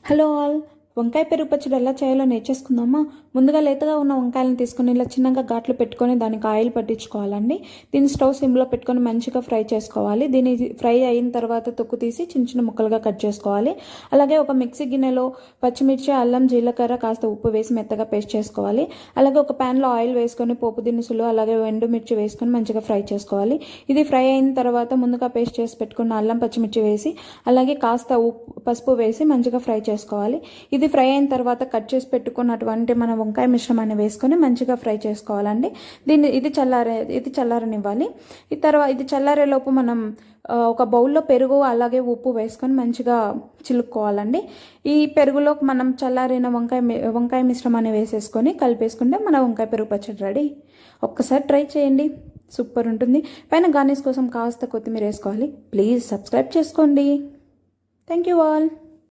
Hello all, వంకాయ పెరుగు పచ్చడి ఎలా చేయాలో నేర్చేసుకుందామా. ముందుగా లేతగా ఉన్న వంకాయలను తీసుకొని ఇలా చిన్నగా ఘాట్లు పెట్టుకొని దానికి ఆయిల్ పట్టించుకోవాలండి. దీన్ని స్టవ్ సిమ్లో పెట్టుకొని మంచిగా ఫ్రై చేసుకోవాలి. దీన్ని ఫ్రై అయిన తర్వాత తొక్కు తీసి చిన్న చిన్న ముక్కలుగా కట్ చేసుకోవాలి. అలాగే ఒక మిక్సీ గిన్నెలో పచ్చిమిర్చి, అల్లం, జీలకర్ర, కాస్త ఉప్పు వేసి మెత్తగా పేస్ట్ చేసుకోవాలి. అలాగే ఒక ప్యాన్లో ఆయిల్ వేసుకొని పోపు దినుసులు అలాగే ఎండుమిర్చి వేసుకొని మంచిగా ఫ్రై చేసుకోవాలి. ఇది ఫ్రై అయిన తర్వాత ముందుగా పేస్ట్ చేసి పెట్టుకున్న అల్లం, పచ్చిమిర్చి వేసి అలాగే కాస్త పసుపు వేసి మంచిగా ఫ్రై చేసుకోవాలి. ఇది ఫ్రై అయిన తర్వాత కట్ చేసి పెట్టుకున్నటువంటి మన వంకాయ మిశ్రమాన్ని వేసుకొని మంచిగా ఫ్రై చేసుకోవాలండి. ఇది చల్లారనివ్వాలి. ఇది చల్లారేలోపు మనం ఒక బౌల్లో పెరుగు అలాగే ఉప్పు వేసుకొని మంచిగా చిలుక్కోవాలండి. ఈ పెరుగులో మనం చల్లారిన వంకాయ మిశ్రమాన్ని వేసేసుకొని కలిపేసుకుంటే మన వంకాయ పెరుగు పచ్చడి రెడీ. ఒక్కసారి ట్రై చేయండి, సూపర్ ఉంటుంది. పైన గార్నిష్ కోసం కాస్త కొత్తిమీర వేసుకోవాలి. ప్లీజ్ సబ్స్క్రైబ్ చేసుకోండి. Thank you all.